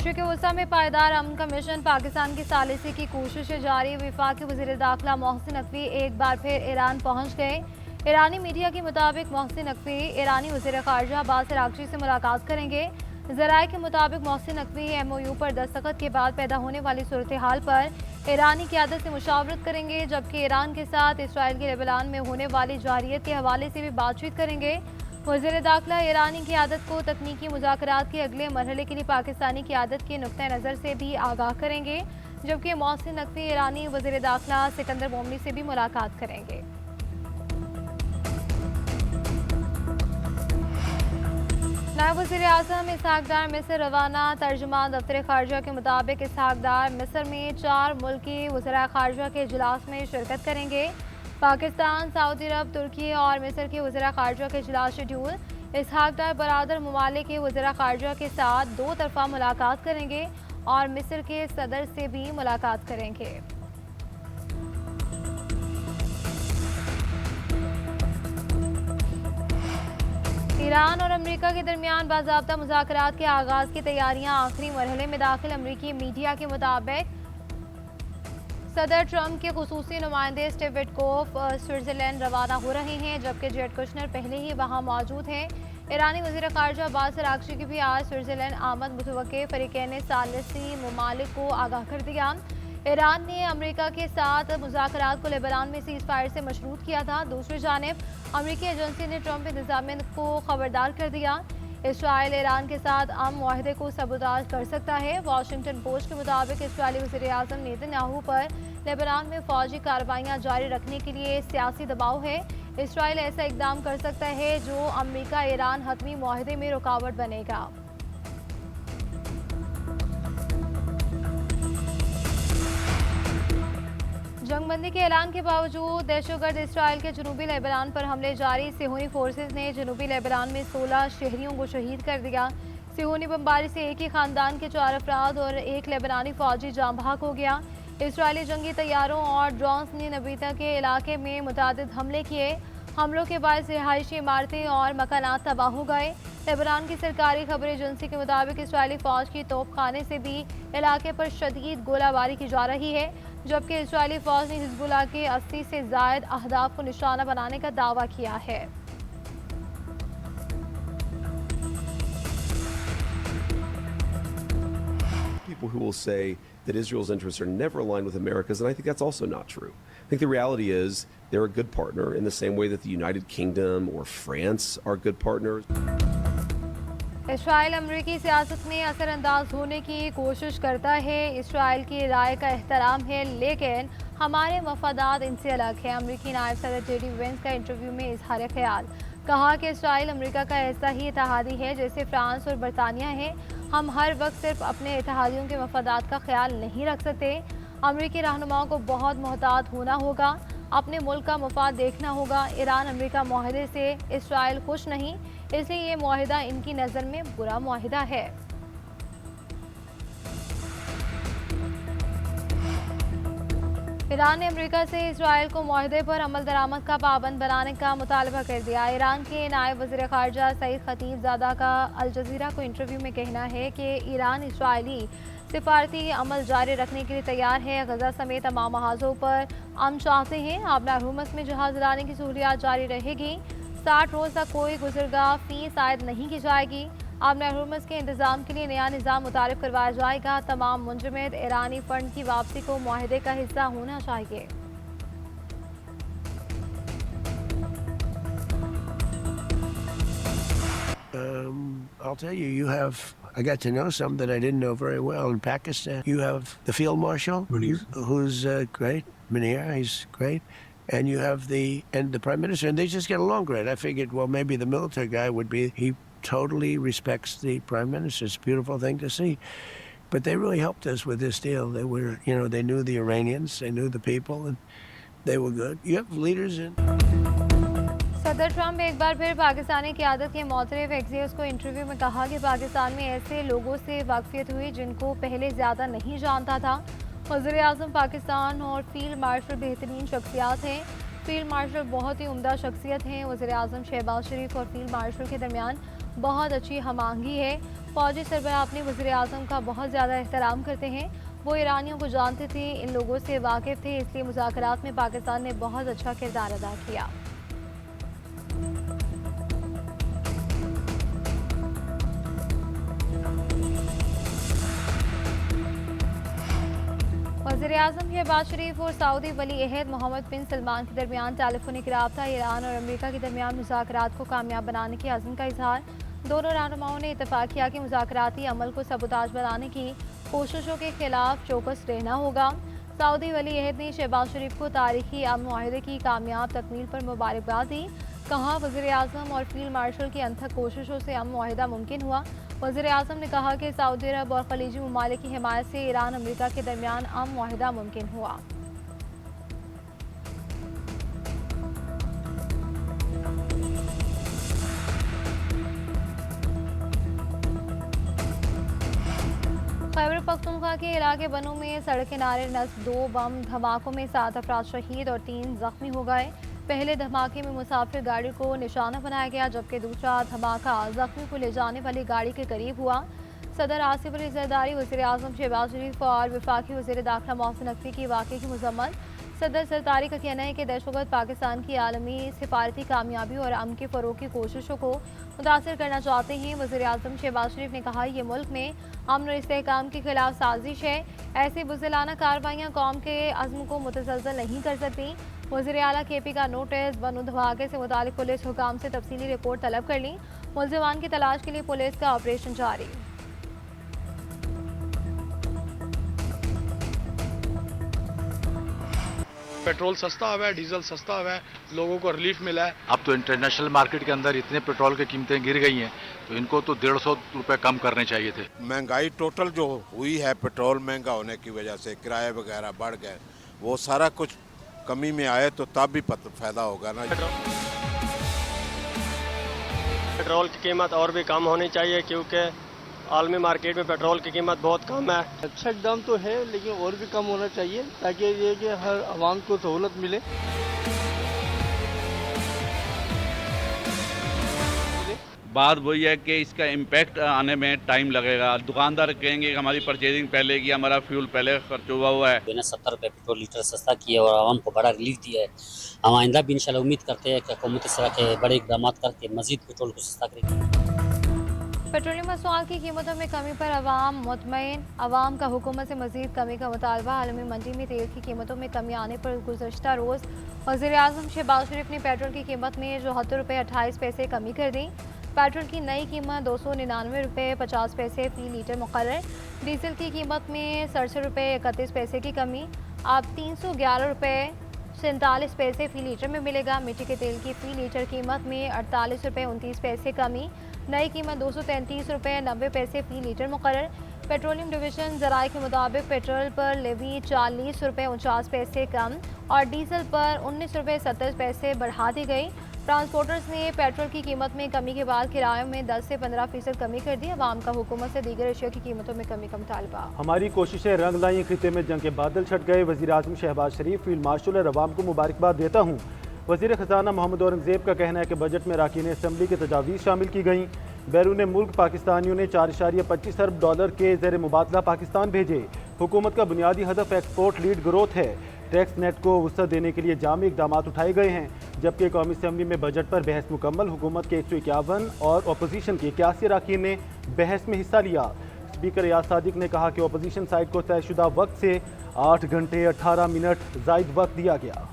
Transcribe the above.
मशरिक़ वस्ता में पायदार अमन का मिशन, पाकिस्तान की सालिसी की कोशिशें जारी। वफाकी वज़ीर दाखिला मोहसिन नकवी एक बार फिर ईरान पहुँच गए। ईरानी मीडिया के मुताबिक मोहसिन नकवी ईरानी वज़ीर ख़ारजा अब्बास अराग़ची से मुलाकात करेंगे। ज़राए के मुताबिक मोहसिन नकवी MOU पर दस्तखत के बाद पैदा होने वाली सूरत हाल पर ईरानी क़यादत से मुशावरत करेंगे, जबकि ईरान के साथ इसराइल के लेबनान में होने वाली जारियत के हवाले से भी बातचीत करेंगे। वज़ीर दाखिला ईरानी क़यादत को तकनीकी मुज़ाकरात के अगले मरहले के लिए पाकिस्तानी क़यादत के नुक्ता नज़र से भी आगाह करेंगे, जबकि मोहसिन नकवी ईरानी वज़ीर दाखिला सिकंदर मोमनी से भी मुलाकात करेंगे। नायब वज़ीर आज़म इसहाक़ डार मिस्र रवाना। तर्जुमान दफ्तर ख़ारजा के मुताबिक इसहाक़ डार मिस्र में 4 मुल्की वज़राए ख़ारजा के इजलास में शिरकत करेंगे। पाकिस्तान, सऊदी अरब, तुर्की और मिस्र के वज़ीर ख़ारजा के इजलास शेड्यूल। इसहाक़ डार बरादर ममालिक के वज़ीर ख़ारजा के साथ 2 तरफ़ा मुलाकात करेंगे और मिस्र के सदर से भी मुलाकात करेंगे। ईरान और अमेरिका के दरमियान बाज़ाब्ता मुज़ाकरात के आगाज़ की तैयारियां आखिरी मरहले में दाखिल। अमेरिकी मीडिया के मुताबिक सदर ट्रंप के खुसूसी नुमाइंदे स्टीव विटकोफ स्विट्ज़रलैंड रवाना हो रहे हैं, जबकि जेड कुशनर पहले ही वहां मौजूद हैं। ईरानी वज़ीर ख़ारजा अब्बास अराग़ची की भी आज स्विट्ज़रलैंड आमद मुतवक्किल। फ़रीक़ैन सालिसी ममालिक को आगाह कर दिया। ईरान ने अमेरिका के साथ मुज़ाकरात को लेबनान में सीज़ फायर से मशरूत किया था। दूसरी जानिब अमेरिकी एजेंसी ने ट्रंप इंतज़ामिया को खबरदार कर दिया, इसराइल ईरान के साथ अमन मुआहदे को सबूताज कर सकता है। वाशिंगटन पोस्ट के मुताबिक इसराइली वज़ीर आज़म नेतन्याहू पर लेबनान में फ़ौजी कार्रवाइयाँ जारी रखने के लिए सियासी दबाव है। इसराइल ऐसा इकदाम कर सकता है जो अमेरिका ईरान हतमी मुआहदे में रुकावट बनेगा। जंगबंदी के ऐलान के बावजूद दहशतगर्द इसराइल के जनूबी लेबनान पर हमले जारी। सिहोनी फोर्सेस ने जनूबी लेबनान में 16 शहरियों को शहीद कर दिया। सिहोनी बमबारी से एक ही खानदान के 4 अफराद और एक लेबनानी फौजी जाँ बहक हो गया। इसराइली जंगी तैयारों और ड्रोन्स ने नबीता के इलाके में मुतादिद हमले किए। हमलों के बाद रिहायशी इमारतें और मकानात तबाह हो गए। लेबनान की सरकारी खबर एजेंसी के मुताबिक इसराइली फौज की तोपखाने से भी इलाके पर शदीद गोलाबारी की जा रही है, जबकि इसराइली फौज ने हिजबुल्लाह के 80 से ज़ायद अहदाफ को निशाना बनाने का दावा किया है। People who will say that Israel's interests are never aligned with America's, and I think that's also not true. I think the reality is they're a good partner in the same way that the United Kingdom or France are good partners. Israel अमरीकी सियासत में असरअंदाज होने की कोशिश करता है। Israel की राय का एहतराम है, लेकिन हमारे मफादात इनसे अलग है। अमरीकी नायब सदर JD वेंस का इंटरव्यू में इजहार ख्याल। कहा कि इसराइल अमरीका का ऐसा ही इत्तेहादी है जैसे फ्रांस और बरतानिया है। हम हर वक्त सिर्फ अपने इत्तेहादियों के मफादात का ख्याल नहीं रख सकते। अमरीकी रहनुमाओं को बहुत मोहतात होना होगा, अपने मुल्क का मफाद देखना होगा। ईरान अमरीका मुआहदे से इसराइल खुश नहीं, इसलिए ये मुआहिदा इनकी नज़र में बुरा मुआहिदा है। ईरान ने अमेरिका से इसराइल को मुआहदे पर अमल दरामद का पाबंद बनाने का मुतालबा कर दिया। ईरान के नायब वज़ीर ख़ारजा सईद खतीबज़ादा का अल जज़ीरा को इंटरव्यू में कहना है कि ईरान इसराइली सिफारती अमल जारी रखने के लिए तैयार है। गजा समेत तमाम महाजों पर अमन चाहते हैं। आबना हुर्मुज़ में जहाज़ लाने की सहूलियात जारी रहेगी। 60 रोज़ तक कोई गुज़रगाह फ़ीस आयद नहीं की जाएगी। आबना हुर्मुज़ के इंतज़ाम के लिए नया निज़ाम मुतारिफ करवाया जाएगा। तमाम मुंजमद ईरानी फ़ंड की वापसी को मुआहदे का हिस्सा होना चाहिए। I'll tell you, I got to know some that I didn't know very well in Pakistan. You have the Field Marshal, who's great, Munir, he's great. And you have the Prime Minister, and they just get along great. I figured, well, maybe the military guy would be, he totally respects the Prime Minister. It's a beautiful thing to see. But they really helped us with this deal. They were, they knew the Iranians, they knew the people, and they were good. You have leaders in... सदर Trump एक बार फिर पाकिस्तानी क़यादत के मोतरफ Axios को interview में कहा कि पाकिस्तान में ऐसे लोगों से वाकफियत हुई जिनको पहले ज़्यादा नहीं जानता था। वज़ीर आज़म पाकिस्तान और फील्ड मार्शल बेहतरीन शख्सियात हैं। फील्ड मार्शल बहुत ही उम्दा शख्सियत हैं। वज़ीर आज़म शहबाज शरीफ और फील्ड मार्शल के दरमियान बहुत अच्छी हम-आहंगी है। फौजी सरबराह अपने वज़ीर आज़म का बहुत ज़्यादा एहतराम करते हैं। वो ईरानियों को जानते थे, इन लोगों से वाकिफ़ थे, इसलिए मुज़ाकरात में पाकिस्तान ने बहुत अच्छा किरदार अदा किया। वज़ीर आज़म शहबाज शरीफ और सऊदी वली अहद मोहम्मद बिन सलमान के दरमियान टेलीफोनिक राब्ता ईरान और अमेरिका के दरमियान मुज़ाकरात को कामयाब बनाने के अज़्म का इजहार। दोनों रहनुमाओं ने इत्तफ़ाक़ किया कि मुज़ाकराती अमल को सबूताज बनाने की कोशिशों के खिलाफ चौकस रहना होगा। सऊदी वली अहद ने शहबाज शरीफ को तारीखी अमन मुआहदे की कामयाब तकमील पर मुबारकबाद दी। कहा, वज़ीर आज़म और फील्ड मार्शल की अनथक कोशिशों से अमन मुआहदा मुमकिन हुआ। वज़ीर आज़म ने कहा कि सऊदी अरब और खलीजी ममालिक की हिमायत से ईरान अमेरिका के दरमियान अमन मुआहदा मुमकिन हुआ। खैबर पख्तूनख्वा के इलाके बनू में सड़क किनारे नस्ब 2 बम धमाकों में 7 अफराद शहीद और 3 जख्मी हो गए। पहले धमाके में मुसाफिर गाड़ी को निशाना बनाया गया, जबकि दूसरा धमाका जख्मी को ले जाने वाली गाड़ी के करीब हुआ। सदर आसिफ अली जरदारी, वज़ीर आज़म शहबाज शरीफ और वफाकी वज़ीर दाखिला मोहसिन नकवी की वाक़े की मज़म्मत। सदर जरदारी का कहना है कि दहशतगर्द पाकिस्तान की आलमी सिफारती कामयाबी और अमन के फ़रोग़ की कोशिशों को मुतासिर करना चाहते हैं। वज़ीर आज़म शहबाज शरीफ ने कहा, ये मुल्क में अमन और इस्तेहकाम के खिलाफ साजिश है। ऐसी बुज़दिलाना कार्रवाइयाँ कौम के अज़्म को मुतज़लज़ल नहीं कर सकती। वज़ीर आला KP का नोटिस बनू धमाके से मुतालिक पुलिस हुकाम से तफसीली रिपोर्ट तलब कर ली। मुल्ज़िमान की तलाश के लिए पुलिस का ऑपरेशन जारी। पेट्रोल सस्ता हुआ है, डीजल सस्ता हुआ है, लोगों को रिलीफ मिला है। अब तो इंटरनेशनल मार्केट के अंदर इतने पेट्रोल की कीमतें गिर गई हैं, तो इनको तो 150 रुपए कम करने चाहिए थे। महंगाई टोटल जो हुई है पेट्रोल महंगा होने की वजह से, किराए वगैरह बढ़ गए, वो सारा कुछ कमी में आए तो तब भी फायदा होगा ना। पेट्रोल की कीमत और भी कम होनी चाहिए, क्योंकि आलमी मार्केट में पेट्रोल की कीमत बहुत कम है। अच्छा दाम तो है, लेकिन और भी कम होना चाहिए ताकि ये कि हर आवाम को सहूलत मिले। बात वही है कि इसका इम्पैक्ट आने में टाइम लगेगा। दुकानदार कहेंगे कि हमारी परचेजिंग पहले की, हमारा फ्यूल पहले खर्च हुआ है। 70 रुपये पेट्रोल लीटर सस्ता किया और आवाम को बड़ा रिलीफ दिया है। हम आइंदा भी इंशाल्लाह उम्मीद करते हैं कि हुकूमत इस तरह के बड़े इकदाम करके मजीद पेट्रोल को सस्ता करेगी। पेट्रोलियम मसनूआत की कीमतों में कमी पर अवाम मुतमईन। अवाम का हुकूमत से मजीद कमी का मुतालबा। आलमी मंडी में तेल की कीमतों में कमी आने पर गुज़श्ता रोज़ वज़ीर आज़म शहबाज शरीफ ने पेट्रोल की कीमत में 74 रुपये 28 पैसे कमी कर दी। पेट्रोल की नई कीमत 299 रुपये 50 पैसे फ़ी लीटर मुकर्रर। डीजल की कीमत में 67 रुपये 31 पैसे की कमी, अब 311 रुपये 47 पैसे फ़ी लीटर में मिलेगा। मिट्टी के तेल की फ़ी लीटर कीमत में 48 रुपये 29 पैसे कमी, नई कीमत 233 रुपये 90 पैसे फ़ी लीटर मुकर्रर। पेट्रोलियम डिवीज़न ज़राए के मुताबिक पेट्रोल पर लेवी 40 रुपये 49 पैसे कम और डीजल पर 19 रुपये 70 पैसे बढ़ा दी गई। ट्रांसपोर्टर्स ने पेट्रोल की कीमत में कमी के बाद किरायों में 10 से 15% कमी कर दी। अवाम का हुकूमत से दीगर अशिया की कीमतों में कमी का मुतालबा। हमारी कोशिशें रंग लाई, खिते में जंग के बादल छट गए। वज़ीर आज़म शहबाज शरीफ फील्ड मार्शल और अवाम को मुबारकबाद देता हूँ। वज़ीर ख़जाना मोहम्मद औरंगज़ेब का कहना है कि बजट में अरकान असम्बली की तजावीज़ शामिल की गई। बैरून मुल्क पाकिस्तानियों ने 4.25 अरब डॉलर के ज़ेर मुबादला पाकिस्तान भेजे। हुकूमत का बुनियादी हदफ एक्सपोर्ट लीड ग्रोथ है। टैक्स नेट को वसअत देने के लिए जामी इक़दाम उठाए गए हैं, जबकि कौमी असम्बली में बजट पर बहस मुकम्मल। हुकूमत के 151 और अपोजिशन के 81 अरकान ने बहस में हिस्सा लिया। स्पीकर रियाज सादिक ने कहा कि अपोजिशन साइड को तयशुदा वक्त से 8 घंटे 18 मिनट ज़ायद वक्त दिया गया।